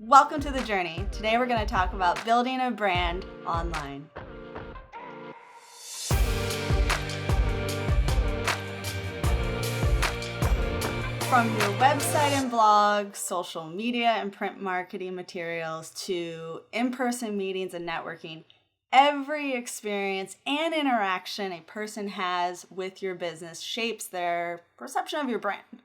Welcome to The Journey. Today we're going to talk about building a brand online. From your website and blog, social media and print marketing materials, to in-person meetings and networking, every experience and interaction a person has with your business shapes their perception of your brand.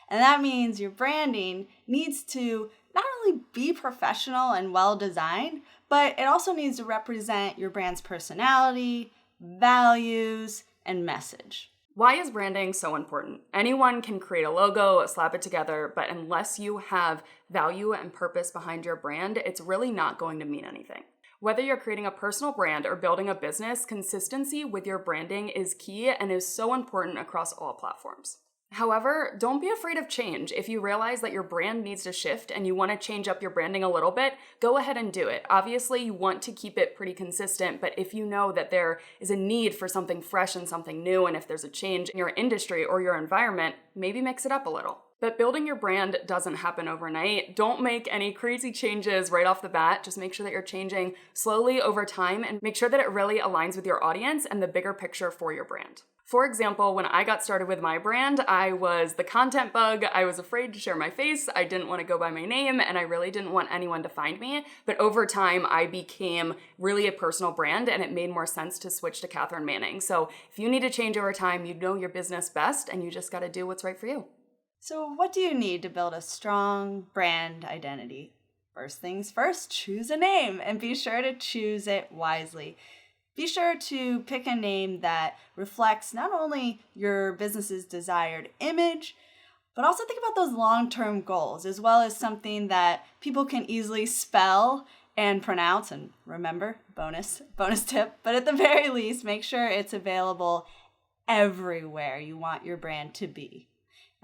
And that means your branding needs to not only be professional and well-designed, but it also needs to represent your brand's personality, values, and message. Why is branding so important? Anyone can create a logo, slap it together, but unless you have value and purpose behind your brand, it's really not going to mean anything. Whether you're creating a personal brand or building a business, consistency with your branding is key and is so important across all platforms. However, don't be afraid of change. If you realize that your brand needs to shift and you want to change up your branding a little bit, go ahead and do it. Obviously, you want to keep it pretty consistent, but if you know that there is a need for something fresh and something new, and if there's a change in your industry or your environment, maybe mix it up a little. But building your brand doesn't happen overnight. Don't make any crazy changes right off the bat. Just make sure that you're changing slowly over time and make sure that it really aligns with your audience and the bigger picture for your brand. For example, when I got started with my brand, I was the content bug. I was afraid to share my face. I didn't want to go by my name, and I really didn't want anyone to find me. But over time, I became really a personal brand, and it made more sense to switch to Catherine Manning. So if you need to change over time, you know your business best, and you just got to do what's right for you. So what do you need to build a strong brand identity? First things first, choose a name and be sure to choose it wisely. Be sure to pick a name that reflects not only your business's desired image, but also think about those long-term goals, as well as something that people can easily spell and pronounce. And remember, bonus tip, but at the very least, make sure it's available everywhere you want your brand to be.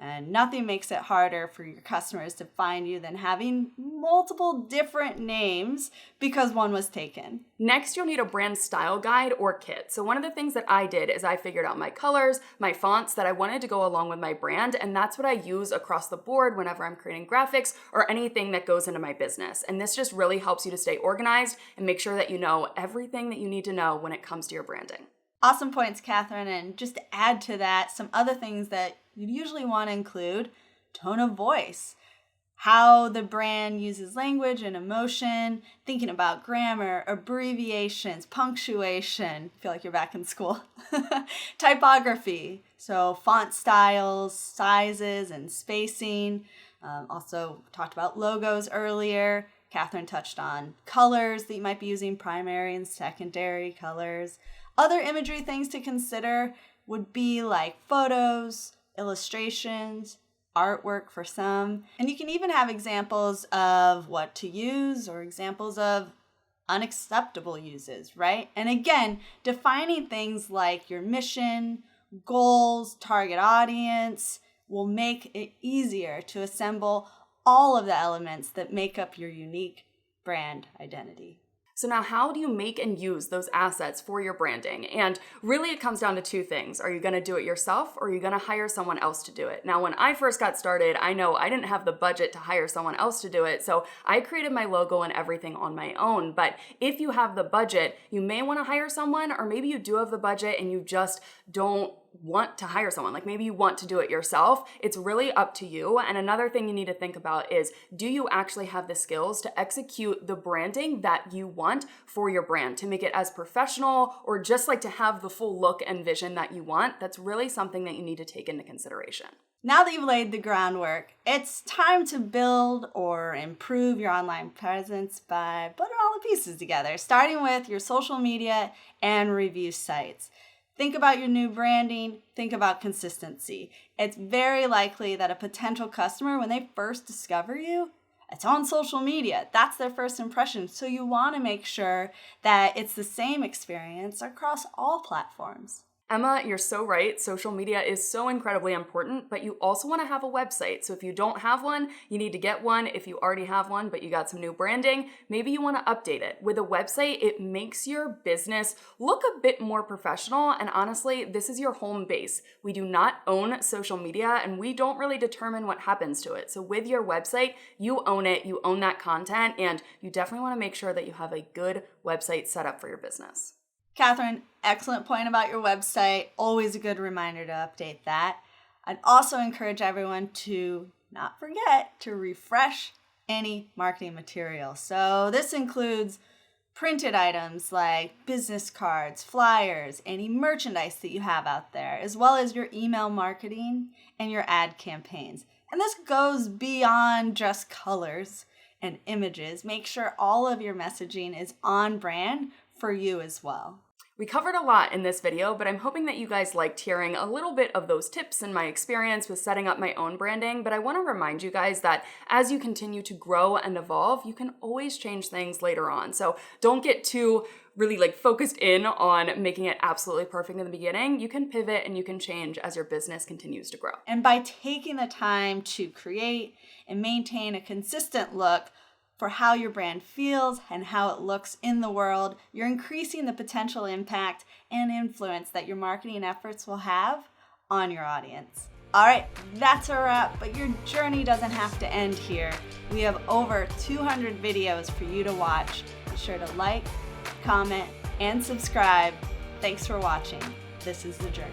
And nothing makes it harder for your customers to find you than having multiple different names because one was taken. Next, you'll need a brand style guide or kit. So one of the things that I did is I figured out my colors, my fonts that I wanted to go along with my brand, and that's what I use across the board whenever I'm creating graphics or anything that goes into my business. And this just really helps you to stay organized and make sure that you know everything that you need to know when it comes to your branding. Awesome points, Catherine. And just to add to that, some other things that you'd usually want to include: tone of voice, how the brand uses language and emotion, thinking about grammar, abbreviations, punctuation. I feel like you're back in school. Typography, so font styles, sizes, and spacing. Also talked about logos earlier. Catherine touched on colors that you might be using, primary and secondary colors. Other imagery things to consider would be like photos, illustrations, artwork for some. And you can even have examples of what to use or examples of unacceptable uses, right? And again, defining things like your mission, goals, target audience will make it easier to assemble all of the elements that make up your unique brand identity. So now, how do you make and use those assets for your branding? And really it comes down to two things. Are you going to do it yourself, or are you going to hire someone else to do it? Now, when I first got started, I know I didn't have the budget to hire someone else to do it, so I created my logo and everything on my own. But if you have the budget, you may want to hire someone, or maybe you do have the budget and you just don't want to hire someone. Like maybe you want to do it yourself. It's really up to you. And another thing you need to think about is, do you actually have the skills to execute the branding that you want for your brand, to make it as professional, or just like to have the full look and vision that you want? That's really something that you need to take into consideration. Now that you've laid the groundwork, it's time to build or improve your online presence by putting all the pieces together, starting with your social media and review sites. Think about your new branding, think about consistency. It's very likely that a potential customer, when they first discover you, it's on social media. That's their first impression. So you want to make sure that it's the same experience across all platforms. Emma, you're so right. Social media is so incredibly important, but you also want to have a website. So if you don't have one, you need to get one. If you already have one, but you got some new branding, maybe you want to update it. With a website, it makes your business look a bit more professional. And honestly, this is your home base. We do not own social media and we don't really determine what happens to it. So with your website, you own it, you own that content, and you definitely want to make sure that you have a good website set up for your business. Catherine, excellent point about your website. Always a good reminder to update that. I'd also encourage everyone to not forget to refresh any marketing material. So this includes printed items like business cards, flyers, any merchandise that you have out there, as well as your email marketing and your ad campaigns. And this goes beyond just colors and images. Make sure all of your messaging is on brand for you as well. We covered a lot in this video, but I'm hoping that you guys liked hearing a little bit of those tips and my experience with setting up my own branding. But I want to remind you guys that as you continue to grow and evolve, you can always change things later on. So don't get too really focused in on making it absolutely perfect in the beginning. You can pivot and you can change as your business continues to grow. And by taking the time to create and maintain a consistent look for how your brand feels and how it looks in the world, you're increasing the potential impact and influence that your marketing efforts will have on your audience. All right, that's a wrap, but your journey doesn't have to end here. We have over 200 videos for you to watch. Be sure to like, comment, and subscribe. Thanks for watching. This is The Journey.